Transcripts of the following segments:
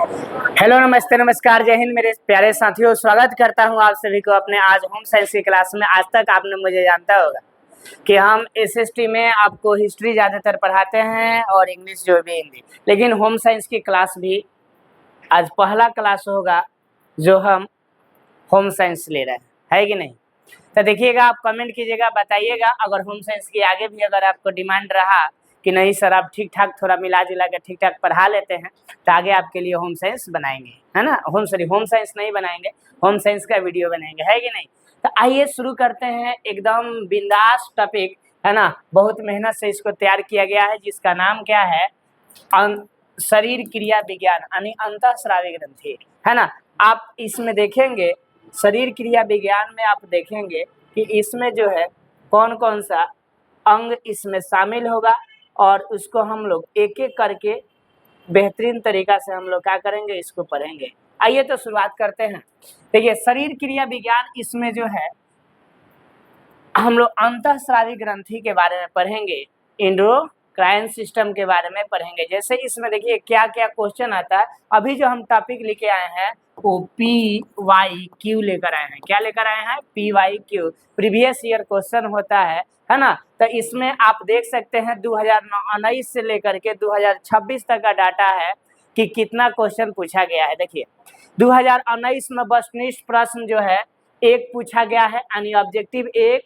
Hello, नमस्ते, नमस्कार, जय हिंद मेरे प्यारे साथियों। स्वागत करता हूं आप सभी को अपने आज होम साइंस की क्लास में। आज तक आपने मुझे जानता होगा कि हम एसएसटी में आपको हिस्ट्री ज़्यादातर पढ़ाते हैं और इंग्लिश जो भी हिंदी, लेकिन होम साइंस की क्लास भी आज पहला क्लास होगा जो हम होम साइंस ले रहे हैं, है कि नहीं। तो देखिएगा, आप कमेंट कीजिएगा, बताइएगा अगर होम साइंस की आगे भी अगर आपको डिमांड रहा कि नहीं सर आप ठीक ठाक थोड़ा मिला जुला के ठीक ठाक पढ़ा लेते हैं तो आगे आपके लिए होम साइंस बनाएंगे, है ना। होम साइंस नहीं बनाएंगे, होम साइंस का वीडियो बनाएंगे, है कि नहीं। तो आइए शुरू करते हैं, एकदम बिंदास टॉपिक, है ना। बहुत मेहनत से इसको तैयार किया गया है, जिसका नाम क्या है, शरीर क्रिया विज्ञान यानी अंतःस्रावी ग्रंथि, है ना। आप इसमें देखेंगे शरीर क्रिया विज्ञान में आप देखेंगे कि इसमें जो है कौन कौन सा अंग इसमें शामिल होगा और उसको हम लोग एक एक करके बेहतरीन तरीका से हम लोग क्या करेंगे, इसको पढ़ेंगे। आइए तो शुरुआत करते हैं। देखिए, शरीर क्रिया विज्ञान इसमें जो है हम लोग अंतःस्रावी ग्रंथि के बारे में पढ़ेंगे, एंडोक्राइन सिस्टम के बारे में पढ़ेंगे। जैसे इसमें देखिए क्या क्या क्वेश्चन आता है। अभी जो हम टॉपिक लेके आए हैं वो PYQ लेकर आए हैं। क्या लेकर आए हैं? PYQ, प्रीवियस ईयर क्वेश्चन होता है ना। तो इसमें आप देख सकते हैं 2019 से लेकर के 2026 तक का डाटा है कि कितना क्वेश्चन पूछा गया है। देखिए 2019 में वस्तुनिष्ठ प्रश्न जो है एक पूछा गया है, यानी ऑब्जेक्टिव एक,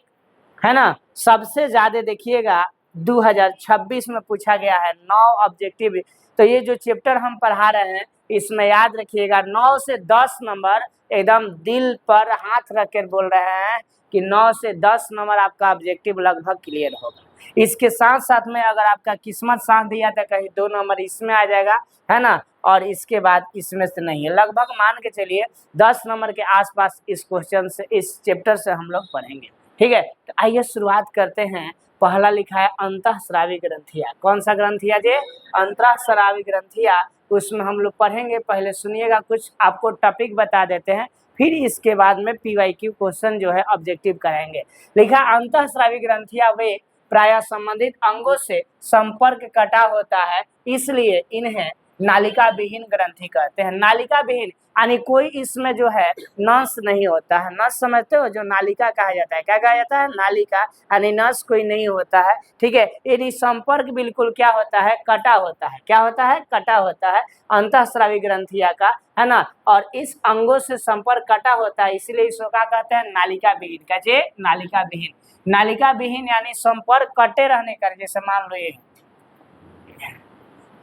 है ना। सबसे ज्यादा देखिएगा 2026 में पूछा गया है 9 ऑब्जेक्टिव। तो ये जो चैप्टर हम पढ़ा रहे हैं इसमें याद रखिएगा 9 से 10 नंबर, एकदम दिल पर हाथ रख कर बोल रहे हैं कि 9 से 10 नंबर आपका ऑब्जेक्टिव लगभग क्लियर होगा। इसके साथ साथ में अगर आपका किस्मत साथ दिया तो कहीं 2 नंबर इसमें आ जाएगा, है ना। और इसके बाद इसमें से नहीं है, लगभग मान के चलिए 10 नंबर के आसपास इस क्वेश्चन से, इस चैप्टर से हम लोग पढ़ेंगे, ठीक है। तो आइए शुरुआत करते हैं। पहला लिखा है अंतःस्रावी ग्रंथिया। कौन सा ग्रंथिया जी? अंतःस्रावी ग्रंथिया। उसमें हम लोग पढ़ेंगे। पहले सुनिएगा, कुछ आपको टॉपिक बता देते हैं, फिर इसके बाद में PYQ क्वेश्चन जो है ऑब्जेक्टिव कराएंगे। लिखा अंतःस्रावी ग्रंथिया वे प्रायः संबंधित अंगों से संपर्क कटा होता है, इसलिए इन्हें नालिका विहीन ग्रंथि कहते हैं। नालिका विहीन यानी कोई इसमें जो है नस नहीं होता है। नस समझते हो, जो नालिका कहा जाता है। क्या कहा जाता है? नालिका, यानी नस कोई नहीं होता है, ठीक है। यानी संपर्क बिल्कुल क्या होता है? कटा होता है। क्या होता है? कटा होता है अंतःस्रावी ग्रंथिया का, है ना। और इस अंगों से संपर्क कटा होता है, इसलिए इसको क्या कहते हैं? नालिका विहीन। कैसे? नालिका विहीन। नालिका विहीन यानी संपर्क कटे रहने का। जैसे मान लो ये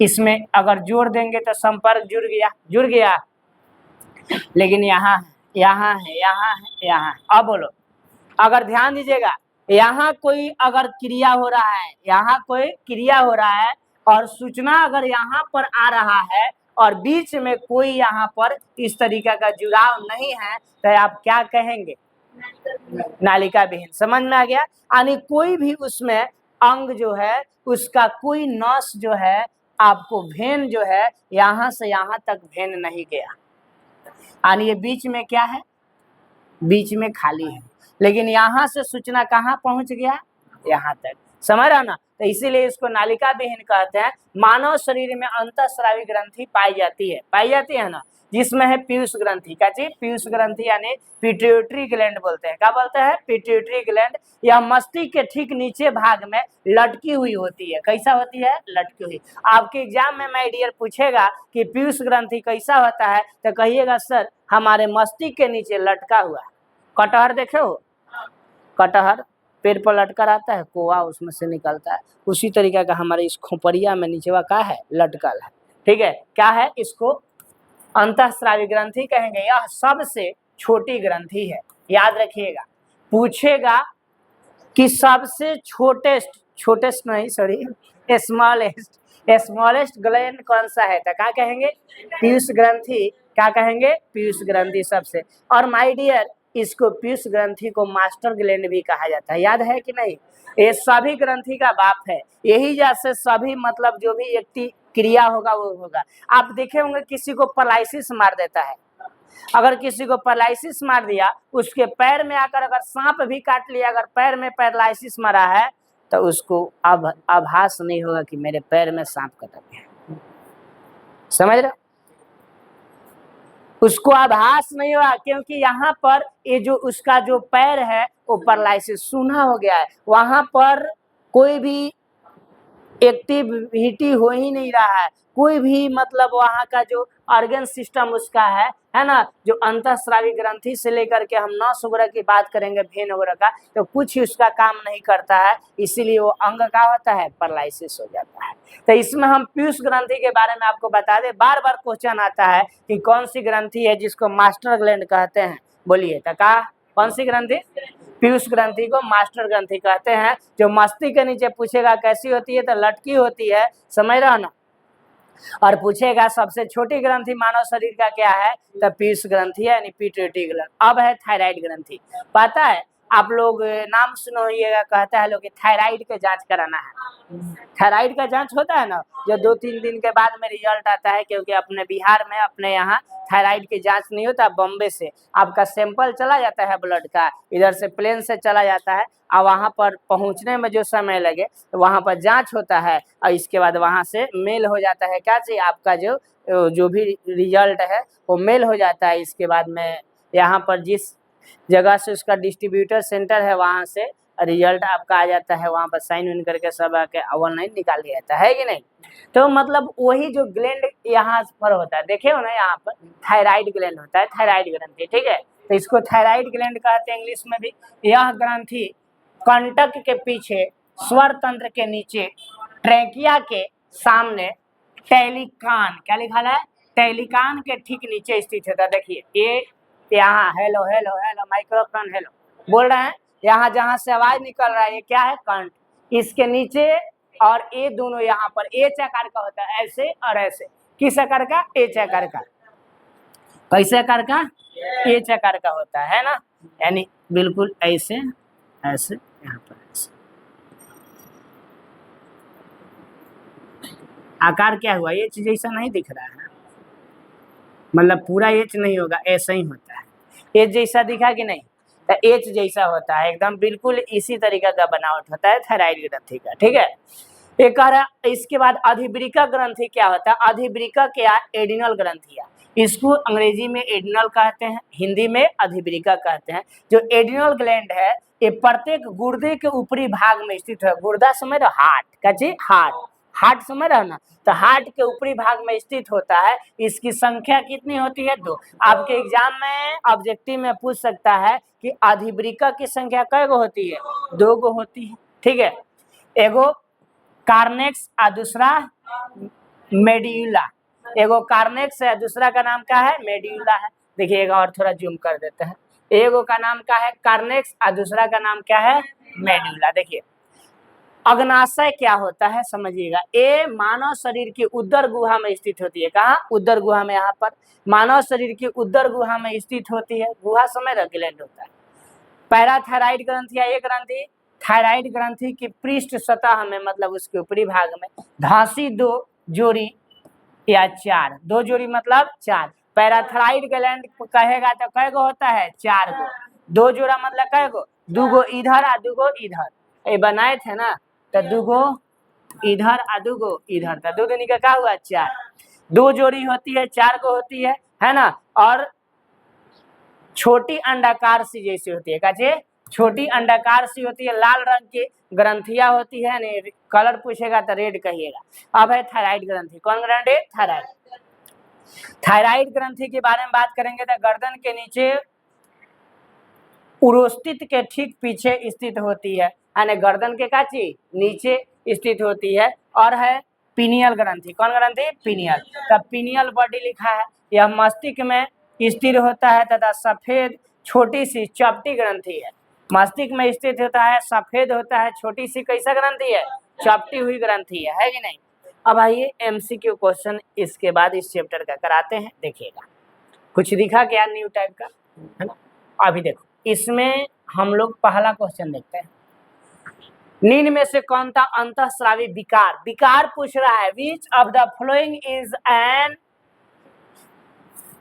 इसमें अगर जोड़ देंगे तो संपर्क जुड़ गया, लेकिन यहाँ है, यहाँ है, यहाँ है, यहाँ है। अब बोलो, अगर ध्यान दीजिएगा, यहाँ कोई अगर क्रिया हो रहा है, यहाँ कोई क्रिया हो रहा है और सूचना अगर यहाँ पर आ रहा है और बीच में कोई यहाँ पर इस तरीके का जुड़ाव नहीं है तो आप क्या कहेंगे? नालिका विहीन। समझ में आ गया? यानी कोई भी उसमें अंग जो है उसका कोई नस जो है, आपको भेन जो है यहाँ से यहाँ तक भेन नहीं गया, यानी ये बीच में क्या है? बीच में खाली है, लेकिन यहाँ से सूचना कहाँ पहुंच गया? यहाँ तक। समझ रहा ना। तो इसीलिए इसको नालिका विहीन कहते हैं। मानव शरीर में अंतःस्रावी ग्रंथि पाई जाती है ना, जिसमें है पीयूष ग्रंथि। क्या चीज? पीयूष ग्रंथि यानी पिट्यूटरी ग्लैंड बोलते हैं। क्या बोलते हैं? Pituitary gland. यह मस्तिष्क के ठीक नीचे भाग में लटकी हुई होती है। कैसा होती है? लटकी हुई। आपके एग्जाम में माय डियर पूछेगा कि पीयूष ग्रंथि कैसा होता है तो कहिएगा सर हमारे मस्तिष्क के नीचे लटका हुआ। कटहर देखे हो? कटहर पेड़ पर लटका रहता है, कोआ उसमें से निकलता है, उसी तरीके का हमारे इस खोपड़िया में नीचेवा का है, लटकल है, ठीक है। क्या है? इसको अंतःस्रावी ग्रंथि कहेंगे। यह सबसे छोटी ग्रंथि है। याद रखिएगा, पूछेगा कि सबसे स्मॉलेस्ट ग्लैंड कौन सा है तो क्या कहेंगे? पीयूष ग्रंथि। क्या कहेंगे? पीयूष ग्रंथि सबसे। और माय डियर, इसको पीयूष ग्रंथि को मास्टर ग्लैंड भी कहा जाता है। याद है कि नहीं? ये सभी ग्रंथि का बाप है। यही जैसे सभी मतलब जो भी एक क्रिया होगा वो होगा। आप देखे होंगे किसी को पैरालिसिस मार देता है। अगर किसी को पैरालिसिस मार दिया, उसके पैर में आकर अगर सांप भी काट लिया, अगर पैर में पैरालिसिस मारा है तो उसको अब आभास नहीं होगा कि मेरे पैर में सांप कटा गया। समझ रहे? उसको आभास नहीं हुआ, क्योंकि यहाँ पर ये जो उसका जो पैर है वो पैरालिसिस सूना हो गया है, वहां पर कोई भी एक्टिविटी हो ही नहीं रहा है, कोई भी मतलब वहाँ का जो ऑर्गन सिस्टम उसका है ना, जो अंतःस्रावी ग्रंथि से लेकर के हम नस वगैरह की बात करेंगे, भेन वगैरह का, तो कुछ ही उसका काम नहीं करता है, इसीलिए वो अंग का होता है पैरालिसिस हो जाता है। तो इसमें हम पीयूष ग्रंथि के बारे में आपको बता दें, बार बार क्वेश्चन आता है कि कौन सी ग्रंथि है जिसको मास्टर ग्लैंड कहते हैं, बोलिए तो कौन सी ग्रंथि? पीयूष ग्रंथि को मास्टर ग्रंथि कहते हैं। जो मस्तिष्क के नीचे पूछेगा कैसी होती है, तो लटकी होती है, समझ रहा ना, और पूछेगा सबसे छोटी ग्रंथि मानव शरीर का क्या है, तो पीयूष ग्रंथि है, यानी पिट्यूटरी ग्लैंड। अब है थायराइड ग्रंथि, पता है आप लोग नाम सुनो होइएगा, कहता है लोग कि थायराइड के जांच कराना है। थायराइड का जांच होता है ना, जो 2-3 दिन के बाद में रिजल्ट आता है, क्योंकि अपने बिहार में अपने यहाँ थायराइड की जांच नहीं होता, बॉम्बे से आपका सैंपल चला जाता है ब्लड का, इधर से प्लेन से चला जाता है, और वहाँ पर पहुँचने में जो समय लगे तो वहाँ पर जांच होता है, और इसके बाद वहाँ से मेल हो जाता है, क्या चाहिए आपका जो भी रिजल्ट है वो मेल हो जाता है। इसके बाद में यहाँ पर जिस जगह से उसका डिस्ट्रीब्यूटर सेंटर है वहाँ से रिजल्ट आपका आ जाता है, वहाँ पर साइन इन करके सब आके ऑनलाइन निकाल दिया जाता है कि नहीं। तो मतलब वही जो ग्लैंड यहाँ पर होता है, देखे हो ना, यहाँ पर थायराइड ग्लैंड होता है, थायराइड ग्रंथि, ठीक है, तो इसको थायराइड ग्लैंड कहते हैं इंग्लिश में भी। यह ग्रंथि कंटक के पीछे, स्वर तंत्र के नीचे, ट्रैकिया के सामने, टेलिकान, क्या लिखा है, टेलिकान के ठीक नीचे स्थित होता है। देखिए ये यहाँ hello hello hello microphone hello बोल रहे हैं, यहाँ जहाँ से आवाज निकल रहा है ये क्या है, कंठ, इसके नीचे, और ये दोनों यहाँ पर एच आकार का होता है, ऐसे और ऐसे, किस आकार का, एच आकार का, कैसे आकार का, एच आकार का होता है ना, यानी बिल्कुल ऐसे ऐसे, यहाँ पर ऐसे आकार क्या हुआ, एच जैसा नहीं दिख रहा है, मतलब पूरा एच नहीं होगा, ऐसा ही होता है, एच जैसा दिखा कि नहीं, तो एच जैसा होता है एकदम, बिल्कुल इसी तरीके का बनावट होता है थायराइड ग्रंथि का, ठीक है। एक कह रहा, इसके बाद अधिवृक्क ग्रंथि क्या होता है, अधिवृक्क क्या, एडिनल ग्रंथि, इसको अंग्रेजी में एडिनल कहते हैं, हिंदी में अधिवृक्क कहते हैं। जो एडिनल ग्लैंड है ये प्रत्येक गुर्दे के ऊपरी भाग में स्थित है, गुर्दा समझ रहे, हार्ट का चीज, हार्ट समझ रहे हो ना, तो हार्ट के ऊपरी भाग में स्थित होता है। इसकी संख्या कितनी होती है, 2। आपके एग्जाम में ऑब्जेक्टिव में पूछ सकता है कि अधिवृक्क की संख्या कै गो होती है, 2 गो होती है, ठीक है, एगो कार्नेक्स और दूसरा मेड्यूला, एगो कार्नेक्स है, दूसरा का नाम क्या है, मेड्यूला है। देखिएगा और थोड़ा जूम कर देते हैं, एगो का नाम क्या है कार्नेक्स और दूसरा का नाम क्या है मेड्यूला। देखिए अग्नाशय क्या होता है समझिएगा, ये मानव शरीर की उदर गुहा में स्थित होती है, कहाँ, उदर गुहा में, यहाँ पर मानव शरीर की उदर गुहा में स्थित होती है, गुहा समय ग्लैंड होता है। पैराथायराइड ग्रंथि, ये ग्रंथि थायराइड ग्रंथि की पृष्ठ सतह में, मतलब उसके ऊपरी भाग में धासी 2 जोड़ी या 4, 2 जोड़ी मतलब 4, पैराथायराइड ग्लैंड कहेगा तो कै गो होता है, 4 गो, 2 जोड़ा मतलब कै गो, 2 गो इधर और 2 गो इधर, ये बनाए थे ना, तो 2 गो इधर और 2 गो इधर, तो 2 दूनी का क्या हुआ, 4, 2 जोड़ी होती है, 4 गो होती है ना, और छोटी अंडाकार सी जैसी होती है, कैसे, छोटी अंडाकार सी होती है, लाल रंग की ग्रंथियां होती है, नहीं कलर पूछेगा तो रेड कहिएगा। अब है थायराइड ग्रंथि, कौन ग्रंथि, थायराइड। थायराइड ग्रंथि के बारे में बात करेंगे तो गर्दन के नीचे उरोस्थित के ठीक पीछे स्थित होती है, यानी गर्दन के काची नीचे स्थित होती है, और है पीनियल ग्रंथि, कौन ग्रंथि, पीनियल, तब पीनियल बॉडी लिखा है, यह मस्तिष्क में स्थिर होता है तथा सफेद छोटी सी चपटी ग्रंथि है, मस्तिष्क में स्थित होता है, सफेद होता है, छोटी सी कैसा ग्रंथि है, चपटी हुई ग्रंथि है कि नहीं। अब आइए एमसीक्यू क्वेश्चन इसके बाद इस चैप्टर का कराते हैं, देखिएगा कुछ दिखा क्या न्यू टाइप का, है ना। अभी देखो इसमें हम लोग पहला क्वेश्चन देखते हैं, निम्न में से कौन सा अंतःस्रावी विकार पूछ रहा है, which of the following is an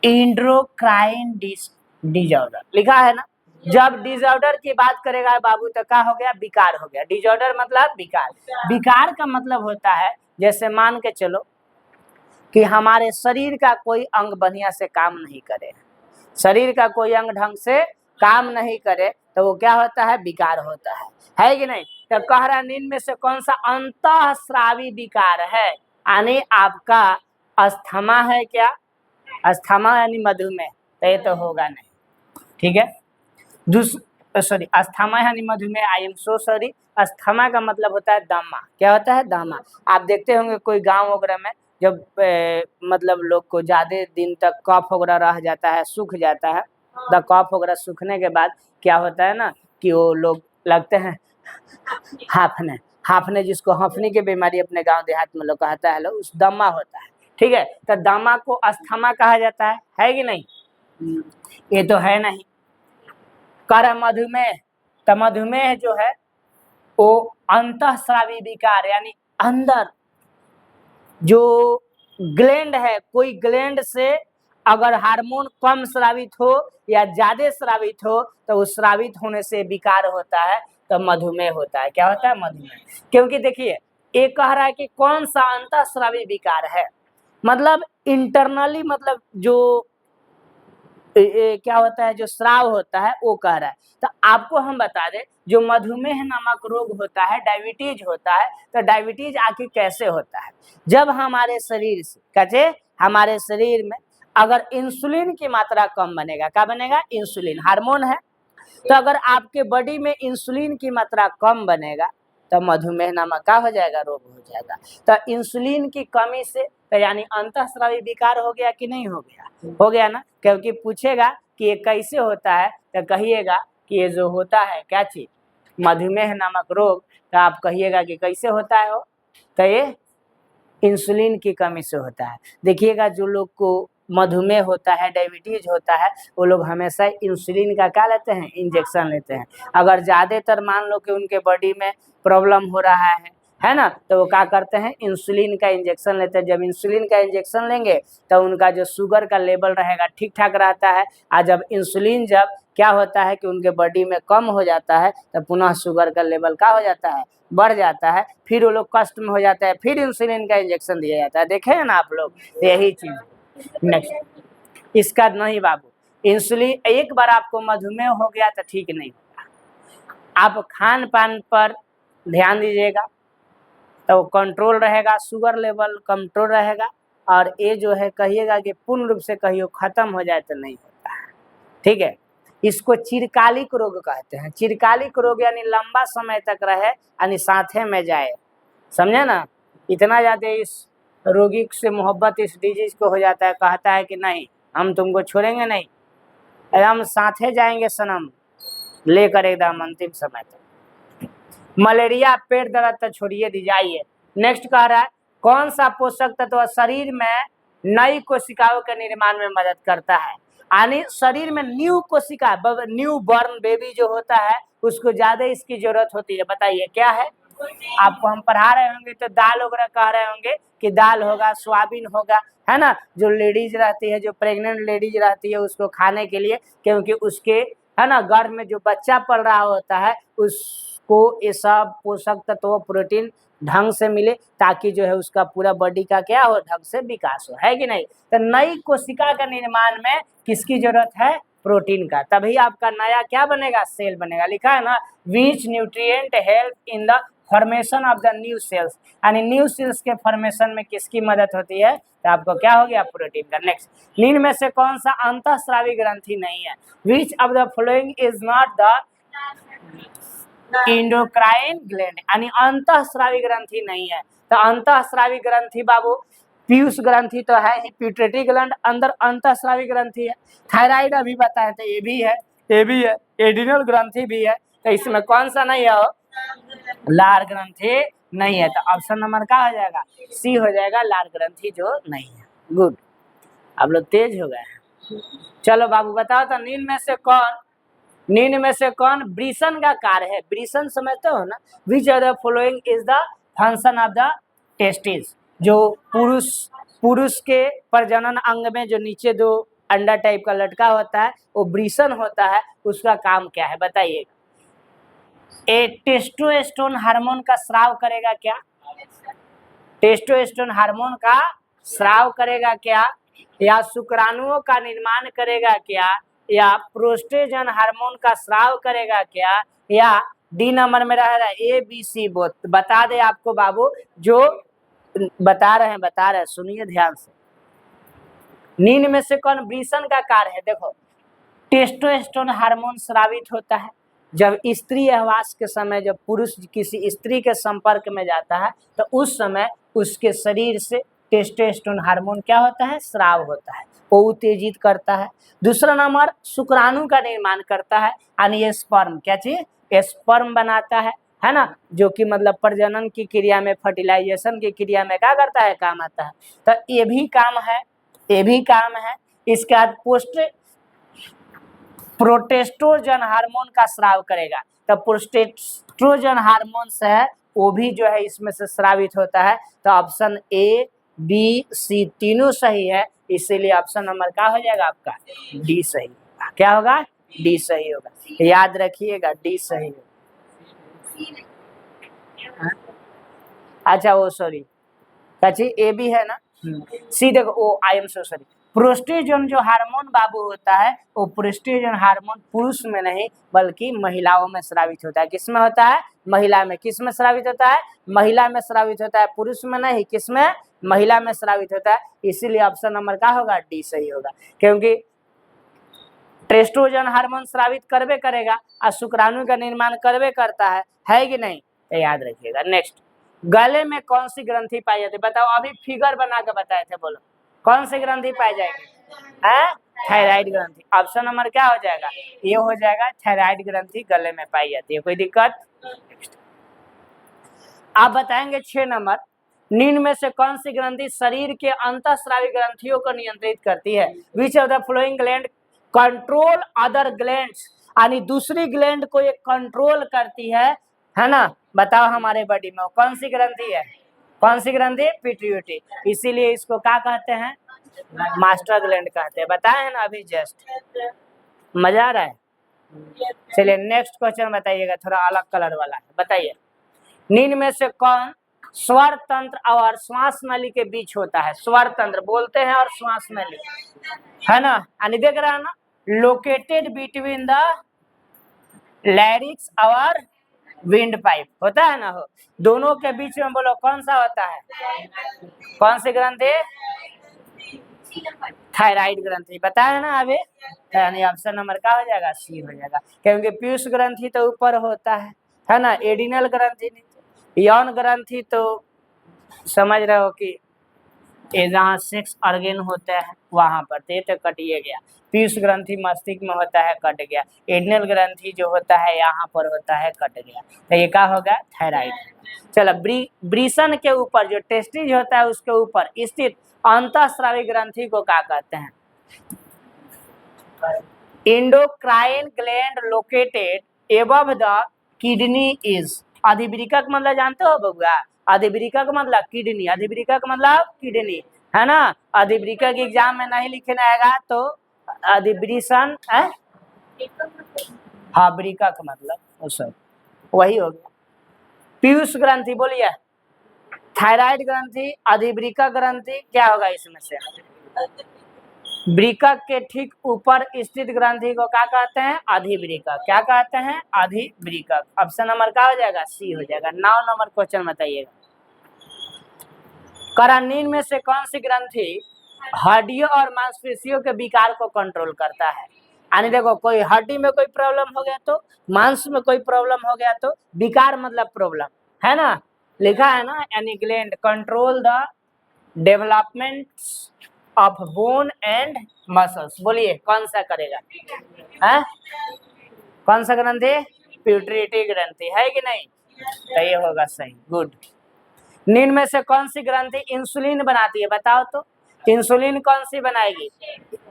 endocrine disorder, लिखा है ना, जब डिसऑर्डर की बात करेगा बाबू तो क्या हो गया, विकार हो गया, डिसऑर्डर मतलब विकार, विकार का मतलब होता है, जैसे मान के चलो कि हमारे शरीर का कोई अंग बढ़िया से काम नहीं करे, शरीर का कोई अंग ढंग से काम नहीं करे तो वो क्या होता है, विकार होता है कि नहीं। तो कह रहा निम्न में से कौन सा अंतःस्रावी विकार है, यानी आपका अस्थमा है क्या, अस्थमा यानी मधुमेह, तो ये तो होगा नहीं, ठीक है। सॉरी, अस्थमा यानी मधुमेह, I am so sorry. Asthma का मतलब होता है दमा, क्या होता है, दमा। आप देखते होंगे कोई गांव वगैरह में जब मतलब लोग को ज्यादा दिन तक कफ वगैरह रह जाता है, सूख जाता है, द कफ वगैरह सूखने के बाद क्या होता है ना कि वो लोग लगते हैं हाफने, हाफने जिसको हफनी की बीमारी अपने गांव देहात में लोग कहता है, उस दमा होता है, ठीक है। तो दमा को अस्थमा कहा जाता है कि नहीं, ये तो है नहीं। कर मधुमेह, तो मधुमेह जो है वो अंतःस्रावी विकार, यानी अंदर जो ग्लैंड है, कोई ग्लैंड से अगर हार्मोन कम स्रावित हो या ज्यादा स्रावित हो तो उस स्रावित होने से विकार होता है, तो मधुमेह होता है। क्या होता है, मधुमेह। क्योंकि देखिए ये कह रहा है कि कौन सा अंतःस्रावी विकार है, मतलब इंटरनली, मतलब जो क्या होता है, जो स्राव होता है वो कह रहा है। तो आपको हम बता दें, जो मधुमेह नामक रोग होता है, डायबिटीज होता है, तो डायबिटीज आखिर कैसे होता है, जब हमारे शरीर से कैसे, हमारे शरीर में अगर इंसुलिन की मात्रा कम बनेगा, क्या बनेगा, इंसुलिन हार्मोन है, तो अगर आपके बॉडी में इंसुलिन की मात्रा कम बनेगा तो मधुमेह नामक क्या हो जाएगा, रोग हो जाएगा। तो इंसुलिन की कमी से तो यानी अंतःस्रावी विकार हो गया कि नहीं हो गया, हो गया ना। क्योंकि पूछेगा कि ये कैसे होता है तो कहिएगा कि ये जो होता है क्या चीज, मधुमेह नामक रोग, तो आप कहिएगा कि कैसे होता है, हो तो ये इंसुलिन की कमी से होता है। देखिएगा जो लोग को मधुमेह होता है, डायबिटीज होता है, वो लोग हमेशा इंसुलिन का क्या लेते हैं, इंजेक्शन लेते हैं। अगर ज्यादातर मान लो कि उनके बॉडी में प्रॉब्लम हो रहा है ना, तो वो क्या करते हैं, इंसुलिन का इंजेक्शन लेते हैं। जब इंसुलिन का इंजेक्शन लेंगे तो उनका जो शुगर का लेवल रहेगा ठीक ठाक रहता है, और जब इंसुलिन जब क्या होता है कि उनके बॉडी में कम हो जाता है तो पुनः शुगर का लेवल क्या हो जाता है, बढ़ जाता है, फिर वो लोग कष्ट में हो जाता है, फिर इंसुलिन का इंजेक्शन दिया जाता है। देखे हैं ना आप लोग, यही चीज। नेक्स्ट, इसका नहीं बाबू, इंसुलिन एक बार आपको मधुमेह हो गया तो ठीक नहीं होगा, आप खान पान पर ध्यान दीजिएगा तो कंट्रोल रहेगा, शुगर लेवल कंट्रोल रहेगा, और ये जो है कहिएगा कि पूर्ण रूप से कहियो खत्म हो जाए तो नहीं होता है, ठीक है। इसको चिरकालिक रोग कहते हैं। चिरकालिक रोग यानी लंबा समय तक रहे, यानी साथे में जाए, समझे ना। इतना ज्यादा इस रोगी से मोहब्बत इस डिजीज को हो जाता है, कहता है कि नहीं हम तुमको छोड़ेंगे नहीं, हम साथे जाएंगे सनम, लेकर एकदम अंतिम समय तक। मलेरिया, पेट दर्द तो छोड़िए दीजिए। नेक्स्ट कह रहा है कौन सा पोषक तत्व शरीर में नई कोशिकाओं के निर्माण में मदद करता है, यानी शरीर में न्यू कोशिका, न्यू बॉर्न बेबी जो होता है उसको ज्यादा इसकी जरूरत होती है। बताइए क्या है, आपको हम पढ़ा रहे होंगे तो दाल वगैरह कह रहे होंगे कि दाल होगा, सोयाबीन होगा, है ना। जो लेडीज रहती है, जो प्रेग्नेंट लेडीज रहती है, उसको खाने के लिए, क्योंकि उसके है ना गर्भ में जो बच्चा पल रहा होता है उसको ये सब पोषक तत्व प्रोटीन ढंग से मिले, ताकि जो है उसका पूरा बॉडी का क्या हो, ढंग से विकास हो, है कि नहीं। तो नई कोशिका का निर्माण में किसकी जरूरत है, प्रोटीन का, तभी आपका नया क्या बनेगा, सेल बनेगा। लिखा है ना, विच nutrient help in the formation of the new sales, यानी न्यू सेल्स के फॉर्मेशन में किसकी मदद होती है, तो आपको क्या हो गया, प्रोटीन का। नेक्स्ट, निम्न में से कौन सा अंतःस्रावी ग्रंथि नहीं है, which of the following is not the endocrine gland, यानी अंतःस्रावी ग्रंथि नहीं है। तो अंतःस्रावी ग्रंथि बाबू, पीयूष ग्रंथि तो है ही, पिट्यूटरी ग्लैंड अंदर अंतःस्रावी ग्रंथि है। थायराइड अभी बताए थे, ये भी है, ये भी है, एड्रिनल ग्रंथि भी है। तो इसमें कौन सा नहीं है, लार ग्रंथि नहीं है। तो ऑप्शन नंबर क्या हो जाएगा, सी हो जाएगा, लार ग्रंथि जो नहीं है। गुड, आप लोग तेज हो गए हैं। चलो बाबू बताओ तो निम्न में से कौन वृषण का कार्य है, वृषण समझते हो ना, which of the following is the function of the testis, जो पुरुष के प्रजनन अंग में जो नीचे दो अंडा टाइप का लटका होता है वो वृषण होता है, उसका काम क्या है बताइए। ए टेस्टोस्टेरोन हार्मोन का स्राव करेगा क्या, टेस्टोस्टेरोन हार्मोन का स्राव करेगा क्या, या शुक्राणुओं का निर्माण करेगा क्या, या प्रोस्टेजन हार्मोन का स्राव करेगा क्या, या डी नंबर में रह रहा है ABC बोथ। बता दे आपको बाबू, जो बता रहे हैं सुनिए ध्यान से। निम्न में से कौन वृषण का कार्य है? देखो, टेस्टोस्टेरोन हार्मोन स्रावित होता है जब स्त्री सहवास के समय, जब पुरुष किसी स्त्री के संपर्क में जाता है तो उस समय उसके शरीर से टेस्टोस्टेरोन हार्मोन क्या होता है, स्राव होता है, वो उत्तेजित करता है। दूसरा नंबर शुक्राणु का निर्माण करता है, यानी ये स्पर्म, क्या चीज, स्पर्म बनाता है ना, जो कि मतलब प्रजनन की क्रिया में, फर्टिलाइजेशन की क्रिया में क्या करता है, काम आता है। तो ये भी काम है, ये भी काम है। इसके बाद प्रोटेस्टोजन हार्मोन का स्राव करेगा, तो प्रोटेस्टोजन हार्मोन से है वो भी जो है इसमें से स्रावित होता है। तो ऑप्शन ABC तीनों सही है, इसीलिए ऑप्शन नंबर क्या हो जाएगा आपका, डी सही होगा। क्या होगा, डी सही होगा, याद रखिएगा, डी सही होगा। अच्छा वो सॉरी, ए भी है ना, सी देखो, ओ आई एम सो सॉरी। प्रोस्टेजन जो हार्मोन बाबू होता है, वो प्रोस्टेजन हार्मोन पुरुष में नहीं बल्कि महिलाओं में स्रावित होता है। किसमें होता है, महिला में। किस में स्रावित होता है, महिला में स्रावित होता है, पुरुष में नहीं। किसमें, महिला में स्रावित होता है, इसीलिए ऑप्शन नंबर क्या होगा, डी सही होगा। क्योंकि टेस्टोजन हार्मोन स्रावित करवे करेगा और शुक्राणु का निर्माण करवे करता है कि नहीं, तो याद रखिएगा। नेक्स्ट, गले में कौन सी ग्रंथि पाई जाती है, बताओ, अभी फिगर बना के बताए थे, बोलो कौन सी ग्रंथि पाई जाएगी, है थायराइड ग्रंथि। ऑप्शन नंबर क्या हो जाएगा, ये हो जाएगा, थायराइड ग्रंथि गले में पाई जाती है। कोई दिक्कत? आप बताएंगे 6 नंबर, निम्न में से कौन सी ग्रंथि शरीर के अंतःस्रावी ग्रंथियों को नियंत्रित करती है? Which of the flowing gland control other glands, यानी दूसरी ग्लैंड को ये कंट्रोल करती है ना, बताओ हमारे बॉडी में कौन सी ग्रंथि है, कौन सी ग्रंथि, पिट्यूटरी। इसीलिए इसको क्या कहते हैं, मास्टर ग्लैंड कहते हैं। बताए हैं ना अभी जस्ट, मजा आ रहा है। चलिए नेक्स्ट क्वेश्चन बताइएगा, थोड़ा अलग कलर वाला है, बताइए, निम्न में से कौन स्वर तंत्र और श्वास नली के बीच होता है? स्वर तंत्र बोलते हैं और श्वास नली, है ना, यानी देख रहा है ना, लोकेटेड बिटवीन द लैरिक्स और विंड पाइप होता है ना, हो दोनों के बीच में, बोलो कौन सा होता है, कौन सी ग्रंथि, थायराइड ग्रंथि। बताया ना अभी, यानी ऑप्शन नंबर क्या हो जाएगा, सी हो जाएगा। क्योंकि पीयूष ग्रंथि तो ऊपर होता है ना, एडिनल ग्रंथि नहीं। यौन ग्रंथि तो समझ रहे हो कि ये जहाँ सेक्स ऑर्गन होते हैं वहां पर, तो कटिए गया। पीयूष ग्रंथि मस्तिष्क में होता है, कट गया। एडिनल ग्रंथि जो होता है यहाँ पर होता है, कट गया। तो ये क्या होगा, थायराइड। चलो, वृषण के ऊपर जो टेस्टिज होता है उसके ऊपर स्थित अंतःस्रावी ग्रंथि को क्या कहते हैं? Endocrine gland located above the kidney is. अधिवृक्क मतलब जानते हो बउआ, अधिवृक्क मतलब किडनी, अधिवृक्क मतलब किडनी, है ना। अधिवृक्क एग्जाम में नहीं लिखना आएगा तो अधिवृषण है, हाँ वृक्क मतलब वही हो गया। पीयूष ग्रंथि बोलिए, थायराइड ग्रंथि, अधिवृक्क ग्रंथि, क्या होगा इसमें से? वृक्क के ठीक ऊपर स्थित ग्रंथि को क्या कहते हैं, अधिवृक्क। क्या कहते हैं, अधिवृक्क। ऑप्शन नंबर क्या हो जाएगा, सी हो जाएगा। 9 नंबर क्वेश्चन बताइएगा, करानीन में से कौन सी ग्रंथि हड्डियों और मांसपेशियों के विकार को कंट्रोल करता है? यानी देखो, कोई हड्डी में कोई प्रॉब्लम हो गया तो, मांस में कोई प्रॉब्लम हो गया तो, विकार मतलब प्रॉब्लम, है ना, लिखा है ना, यानी gland control the development of bone and muscles. बोलिए कौन सा करेगा, है कौन सा ग्रंथि, पिट्यूटरी ग्रंथि, है कि नहीं, तो ये होगा सही, गुड। निम्न में से कौन सी ग्रंथि इंसुलिन बनाती है, बताओ तो, इंसुलिन कौन सी बनाएगी,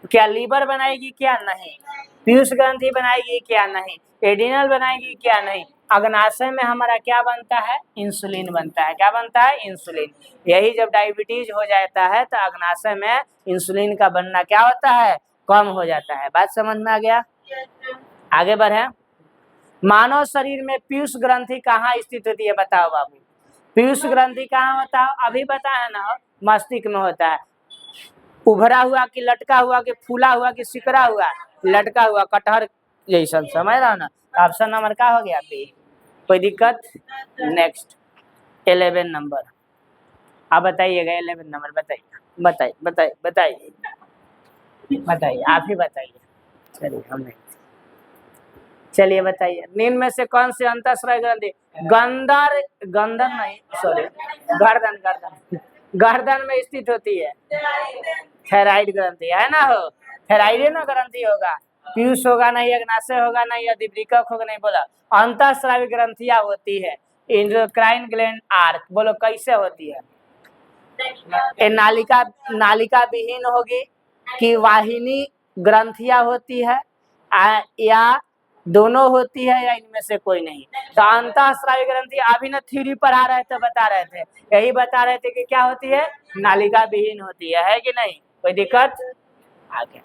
क्या लीवर बनाएगी, क्या नहीं, पीयूष ग्रंथि बनाएगी, क्या नहीं, एडिनल बनाएगी, क्या नहीं, अग्नाशय में हमारा क्या बनता है, इंसुलिन बनता है। क्या बनता है, इंसुलिन। यही जब डायबिटीज हो जाता है तो अग्नाशय में इंसुलिन का बनना क्या होता है, कम हो जाता है। बात समझ में आ गया, आगे बढ़े। मानव शरीर में पीयूष ग्रंथि कहाँ स्थित होती है, बताओ बाबू, पीयूष ग्रंथि कहाँ होता है, अभी बताया ना, मस्तिष्क में होता है। उभरा हुआ कि लटका हुआ कि फूला हुआ कि सिकरा हुआ, लटका हुआ कटहर जैसा, समझ रहा ना। ऑप्शन नंबर क्या हो गया बी। कोई दिक्कत? नेक्स्ट 11 नंबर, आप बताइएगा 11 नंबर, बताइए बताइए बताइए बताइए बताइए, आप ही बताइए। चलिए हम नहीं, चलिए बताइए। निम्न में से कौन से अंतःस्रावी ग्रंथि गंदर गंदन नहीं सॉरी गर्दन गर्दन गर्दन में स्थित होती है? थायराइड ग्रंथि है ना, हो थायराइड ना ग्रंथि होगा, पीयूष होगा नहीं, अग्नाशय होगा नहीं, अधिवृक्क होगा नहीं। बोला अंतःस्रावी ग्रंथियां होती है। इंडोक्राइन ग्लैंड आर्क, बोलो कैसे होती है? ये नालिका नालिका विहीन होगी कि वाहिनी ग्रंथियां होती है, या दोनों होती है, या इनमें से कोई नहीं? तो अंतःस्रावी ग्रंथि अभी ना थ्योरी पढ़ा रहे थे, बता रहे थे, यही बता रहे थे कि क्या होती है, नालिका विहीन होती है कि नहीं? कोई दिक्कत? आगे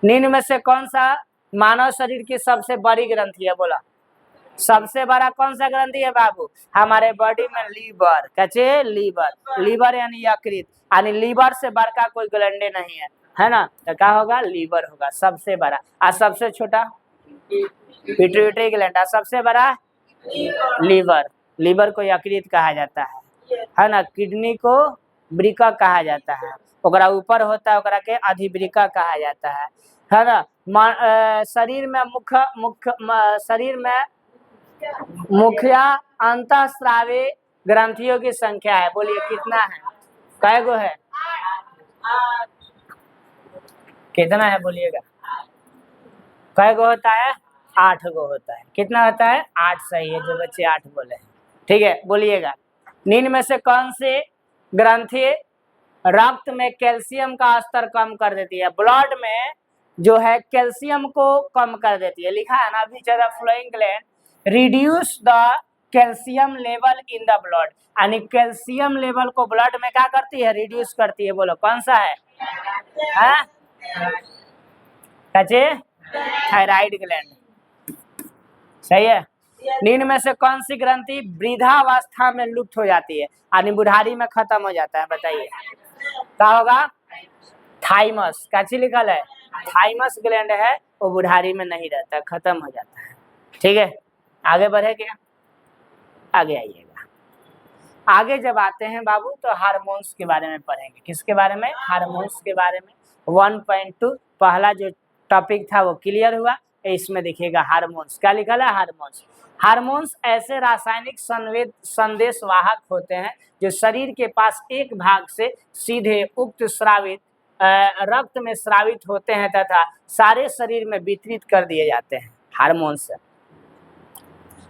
निम्न में से कौन सा मानव शरीर की सबसे बड़ी ग्रंथि है? बोला सबसे बड़ा कौन सा ग्रंथि है बाबू? हमारे बॉडी में लीवर, कचे लीवर, लीवर यानी यकृत, यानी लीवर से बड़का कोई ग्लैंडे नहीं है ना, तो क्या होगा? लीवर होगा सबसे बड़ा। और सबसे छोटा पिट्यूटरी ग्लैंड, सबसे बड़ा लीवर। लीवर को यकृत कहा जाता है ना। किडनी को वृक्क कहा जाता है, ओकरा ऊपर होता है ओकरा के अधिवृक्क कहा जाता है ना। शरीर में शरीर में मुखिया अंतःस्रावी ग्रंथियों की संख्या है, बोलिए कितना है? कै गो है? कितना है बोलिएगा? कै गो होता है? 8 गो होता है। कितना होता है? 8 सही है, जो बच्चे 8 बोले हैं। ठीक है, बोलिएगा निम्न में से कौन सी ग्रंथि रक्त में कैल्शियम का स्तर कम कर देती है? ब्लड में जो है कैल्शियम को कम कर देती है, लिखा है ना अभी ज्यादा flowing gland reduce the calcium level in the blood, यानी कैल्शियम लेवल को ब्लड में क्या करती है? रिड्यूस करती है। बोलो कौन सा है? थायराइड ग्लैंड, सही है। निम्न में से कौन सी ग्रंथि वृद्धावस्था में लुप्त हो जाती है, यानी बुढ़ारी में खत्म हो जाता है? बताइए क्या होगा? थाइमस, कैसी लिखल है? थाइमस ग्लैंड है, वो बुढ़ारी में नहीं रहता, खत्म हो जाता है। ठीक है, आगे बढ़े क्या? आगे आइएगा। आगे जब आते हैं बाबू तो हार्मोन्स के बारे में पढ़ेंगे। किसके बारे में? हार्मोन्स के बारे में। 1.2 पहला जो टॉपिक था वो क्लियर हुआ। इसमें देखिएगा हार्मोन्स क्या लिखा है? हार्मोन्स। हार्मोन्स ऐसे रासायनिक संदेश वाहक होते हैं जो शरीर के पास एक भाग से सीधे उक्त स्रावित रक्त में स्रावित होते हैं तथा सारे शरीर में वितरित कर दिए जाते हैं। हार्मोन्स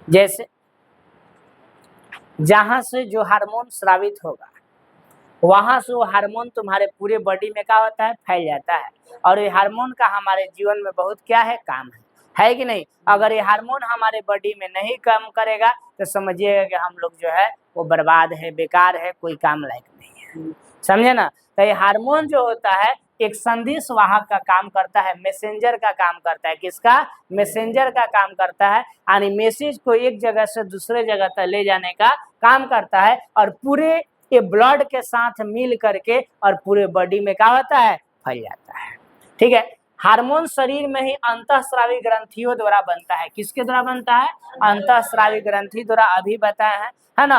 जैसे जहां से जो हार्मोन स्रावित होगा वहां से वो हार्मोन तुम्हारे पूरे बॉडी में क्या होता है? फैल जाता है। और ये हार्मोन का हमारे जीवन में बहुत क्या है? काम है कि नहीं? अगर ये हार्मोन हमारे बॉडी में नहीं काम करेगा तो समझिएगा कि हम लोग जो है वो बर्बाद है, बेकार है, कोई काम लायक नहीं है। समझे ना? तो ये हार्मोन जो होता है एक संदेश वाहक का काम करता है, मैसेंजर का काम करता है। किसका? मैसेंजर का काम करता है, यानी मैसेज को एक जगह से दूसरे जगह तक ले जाने का काम करता है और पूरे ये ब्लड के साथ मिल करके और पूरे बॉडी में क्या होता है? फैल जाता है। ठीक है, हार्मोन शरीर में ही अंतःस्रावी ग्रंथियों द्वारा बनता है। किसके द्वारा बनता है? अंतःस्रावी ग्रंथि द्वारा, अभी बताया है ना।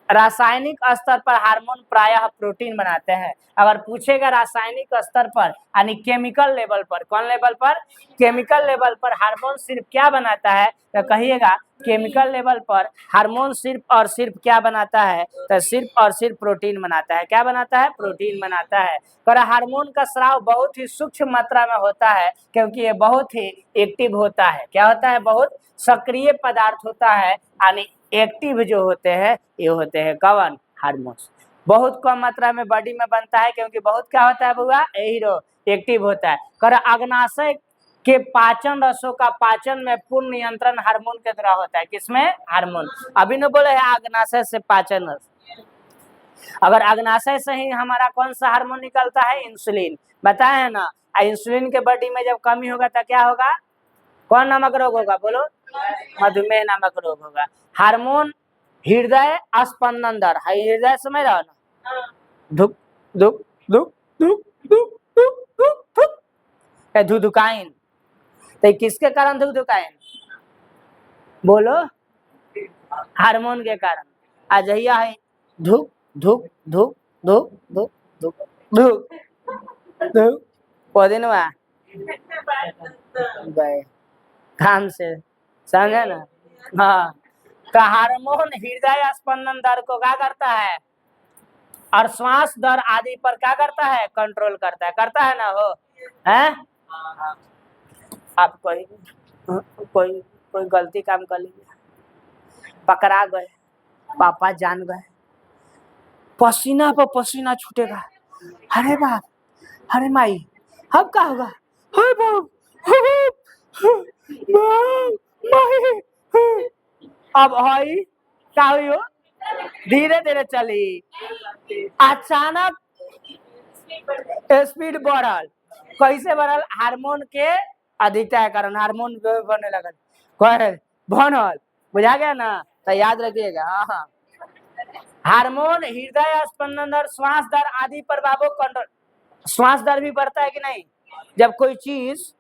रासायनिक स्तर पर हार्मोन प्रायः प्रोटीन बनाते हैं। अगर पूछेगा रासायनिक स्तर पर यानी केमिकल लेवल पर, कौन लेवल पर? केमिकल लेवल पर हार्मोन सिर्फ क्या बनाता है? तो कहिएगा केमिकल लेवल पर हार्मोन सिर्फ और सिर्फ क्या बनाता है? तो सिर्फ और सिर्फ प्रोटीन बनाता है। क्या बनाता है? प्रोटीन बनाता है। पर हार्मोन का स्राव बहुत ही सूक्ष्म मात्रा में होता है क्योंकि ये बहुत ही एक्टिव होता है। क्या होता है? बहुत सक्रिय पदार्थ होता है, यानी एक्टिव जो होते हैं ये होते हैं कौन? हार्मोन्स। बहुत कम मात्रा में बॉडी में बनता है क्योंकि बहुत क्या होता है बुआ? यही एक्टिव होता है। कर अग्नाशय के पाचन रसों का पाचन में पूर्ण नियंत्रण हार्मोन के द्वारा होता है। किसमें? हार्मोन। अभी न बोले है अग्नाशय से पाचन रस। अगर अग्नाशय से ही हमारा कौन सा हार्मोन निकलता है? इंसुलिन। बताए है ना। इंसुलिन के बॉडी में जब कमी होगा तो क्या होगा? कौन नामक रोग होगा? बोलो, मधुमेह नामक रोग होगा। हार्मोन हृदय स्पंदन दर, हृदय समझ रहा ना, धुक धुक धुक धुक धुक धुक धुक धुक, धुधुकाइन। तो किसके कारण धुधुकाइन? बोलो, हार्मोन के कारण। अजहिया है धुक धुक धुक धुक धुक धुक धुक धुक, पौधे गए काम से, समझे ना? हाँ, तो हार्मोन हृदय स्पंदन दर को क्या करता है और श्वास दर आदि पर क्या करता है? कंट्रोल करता है ना? हो है? आप कोई गलती काम कर लीजिए, पकड़ा गए, पापा जान गए, पसीना पर पसीना छूटेगा, अरे बाप, अरे माई, अब क्या होगा? अरे बाप, माई, अब भाई क्या हुई हो? धीरे धीरे चली, अचानक स्पीड बढ़ल, कैसे बढ़ल? हार्मोन के अधिकता के कारण हार्मोन बनने लगल, बनल, बुझा गया ना? तो याद रखिएगा। हाँ, हार्मोन हृदय स्पंदन दर, श्वास दर आदि पर बाबू कंट्रोल। श्वास दर भी बढ़ता है कि नहीं? जब कोई चीज